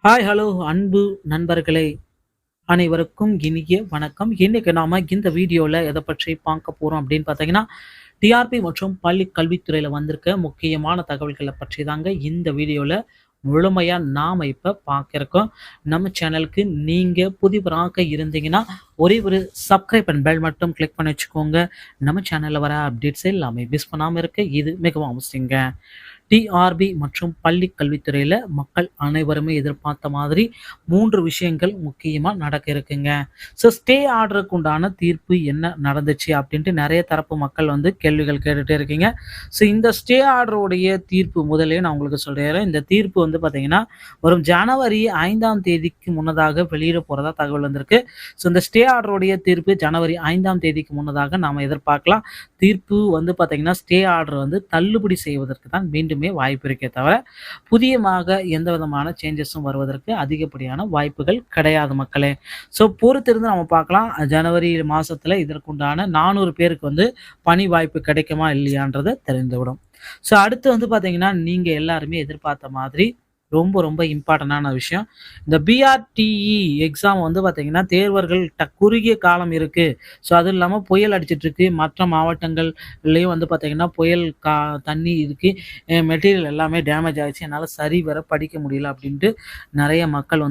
Hi hello அன்பு நண்பர்களே, அனைவருக்கும் இனிய வணக்கம். இன்னைக்கு நாம இந்த வீடியோல எதை பற்றி பார்க்க போறோம் அப்படின்னு பார்த்தீங்கன்னா, டிஆர்பி மற்றும் பள்ளி கல்வித்துறையில வந்திருக்க முக்கியமான தகவல்களை பற்றி தாங்க இந்த வீடியோல முழுமையா நாம இப்ப பார்க்க இருக்கோம். நம்ம சேனலுக்கு நீங்க புதியவராக இருந்தீங்கன்னா, ஒரே ஒரு சப்ஸ்கிரைப் அண்ட் பெல் மட்டும் கிளிக் பண்ணி வச்சுக்கோங்க. நம்ம சேனல்ல வர அப்டேட்ஸ் எல்லாமே மிஸ் பண்ணாம இருக்க இது மிகவும் அவசியங்க. டிஆர்பி மற்றும் பள்ளி கல்வித்துறையில மக்கள் அனைவருமே எதிர்பார்த்த மாதிரி 3 விஷயங்கள் முக்கியமா நடக்க இருக்குங்க. ஸ்டே ஆர்டருக்கு உண்டான தீர்ப்பு என்ன நடந்துச்சு அப்படின்ட்டு நெறைய தரப்பு மக்கள் கேள்விகள் கேட்டுட்டே இருக்கீங்க. இந்த ஸ்டே ஆர்டருடைய தீர்ப்பு முதல்லயே நான் உங்களுக்கு சொல்லிடுறேன். இந்த தீர்ப்பு பார்த்தீங்கன்னா, வரும் ஜனவரி 5ஆம் தேதிக்கு முன்னதாக வெளியிட போறதா தகவல் வந்திருக்கு. இந்த ஸ்டே ஆர்டருடைய தீர்ப்பு ஜனவரி 5ஆம் தேதிக்கு முன்னதாக நாம எதிர்பார்க்கலாம். தீர்ப்பு பார்த்தீங்கன்னா, ஸ்டே ஆர்டர் தள்ளுபடி செய்வதற்கு தான் மீண்டுமே வாய்ப்பு இருக்கே தவிர, புதியமாக எந்த விதமான சேஞ்சஸும் வருவதற்கு அதிகப்படியான வாய்ப்புகள் கிடையாது மக்களே. பொறுத்திருந்து நம்ம பார்க்கலாம். ஜனவரி மாசத்துல இதற்குண்டான 400 பேருக்கு பணி வாய்ப்பு கிடைக்குமா இல்லையான்றத தெரிந்துவிடும். அடுத்து பார்த்தீங்கன்னா, நீங்க எல்லாருமே எதிர்பார்த்த மாதிரி ரொம்ப ரொம்ப இம்பார்ட்டன்டான விஷயம். இந்த பிஆர்டிஇ எக்ஸாம் பார்த்தீங்கன்னா, தேர்வர்கள் குறுகிய காலம் இருக்கு. அதுவும் இல்லாம புயல் அடிச்சிட்டு இருக்கு. மற்ற மாவட்டங்கள்லயும் பார்த்தீங்கன்னா, புயல் தண்ணி இருக்கு. மெட்டீரியல் எல்லாமே டேமேஜ் ஆயிடுச்சு. என்னால சரிவர படிக்க முடியல அப்படின்ட்டு நெறைய மக்கள்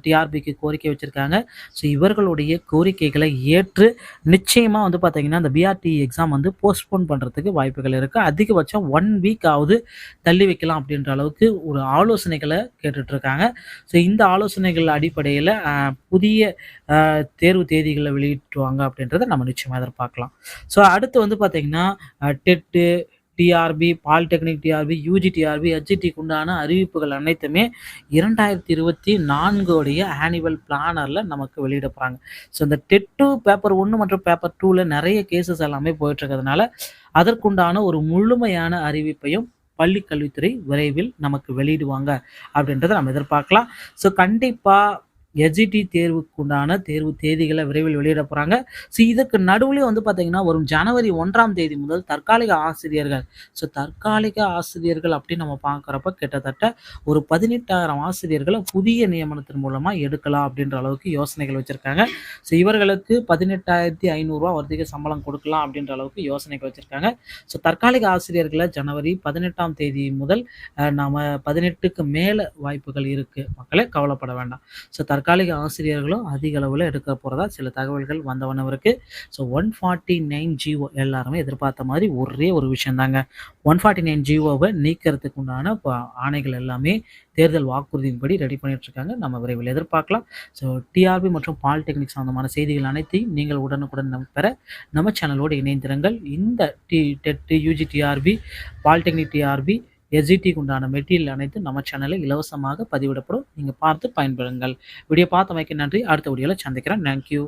டிஆர்பிக்கு கோரிக்கை வச்சிருக்காங்க. இவர்களுடைய கோரிக்கைகளை ஏற்று நிச்சயமா பார்த்தீங்கன்னா, அந்த பிஆர்டிஇ எக்ஸாம் போஸ்ட்போன் பண்றதுக்கு வாய்ப்புகள் இருக்கு. அதிகபட்சம் 1 வீக் ஆவது தள்ளி வைக்கலாம் அப்படின்ற அளவுக்கு ஒரு ஆலோசனைகள கேட்டுட்டு இருக்காங்க. இந்த ஆலோசனைகள் அடிப்படையில புதிய தேர்வு தேதிகள வெளியிட்டுருவாங்க அப்படின்றத நம்ம நிச்சயமா எதிர்பார்க்கலாம். அடுத்து பார்த்தீங்கன்னா, TET, TRB, polytechnic TRB, UG TRB, ஹெச்இடிக்கு உண்டான அறிவிப்புகள் அனைத்துமே 2024 உடைய ஆனுவல் பிளானர்ல நமக்கு வெளியிட போறாங்க. இந்த டெட் பேப்பர் 1 மற்றும் பேப்பர் 2ல நெறைய கேஸஸ் எல்லாமே போயிட்டு இருக்கிறதுனால, அதற்குண்டான ஒரு முழுமையான அறிவிப்பையும் பள்ளி கல்வித்துறை விரைவில் நமக்கு வெளியிடுவாங்க அப்படின்றத நம்ம எதிர்பார்க்கலாம். கண்டிப்பா எஸ்ஜிடி தேர்வுக்கு உண்டான தேர்வு தேதிகளை விரைவில் வெளியிட போறாங்க. இதற்கு நடுவுலயும் பார்த்தீங்கன்னா, வரும் ஜனவரி 1ஆம் தேதி முதல் தற்காலிக ஆசிரியர்கள் தற்காலிக ஆசிரியர்கள் அப்படின்னு நம்ம பார்க்குறப்ப கிட்டத்தட்ட ஒரு 18,000 ஆசிரியர்கள புதிய நியமனத்தின் மூலமா எடுக்கலாம் அப்படின்ற அளவுக்கு யோசனைகள் வச்சிருக்காங்க. இவர்களுக்கு ரூ. 18,500 வர்த்திக சம்பளம் கொடுக்கலாம் அப்படின்ற அளவுக்கு யோசனைகள் வச்சிருக்காங்க. தற்காலிக ஆசிரியர்கள ஜனவரி 18ஆம் தேதி முதல் நாம 18க்கு மேல வாய்ப்புகள் இருக்கு. மக்களே கவலைப்பட வேண்டாம். தற்காலிக ஆசிரியர்களும் அதிக அளவுல எடுக்க போறதா சில தகவல்கள் வந்தவண்ணம் இருக்கு. 149 ஜிஓ எல்லாருமே எதிர்பார்த்த மாதிரி ஒரே ஒரு விஷயம் தாங்க. 149 ஜிஓவை நீக்கிறதுக்கு உண்டான ஆணைகள் எல்லாமே தேர்தல் வாக்குறுதியின்படி ரெடி பண்ணிட்டு இருக்காங்க. நம்ம விரைவில் எதிர்பார்க்கலாம். டிஆர்பி மற்றும் பாலிடெக்னிக் சம்பந்தமான செய்திகள் அனைத்தையும் நீங்கள் உடனுக்குடன் பெற நம்ம சேனலோடு இணைந்திருங்கள். இந்த TET, UG TRB, polytechnic TRB, எஸ்ஜிடிக்கு உண்டான மெட்டீரியல் அனைத்தும் நம்ம சேனலில் இலவசமாக பதிவிடப்படும். நீங்க பார்த்து பயன்பெறுங்கள். வீடியோ பார்த்தமைக்கு நன்றி. அடுத்த வீடியோல சந்திக்கிறேன். தேங்க்யூ.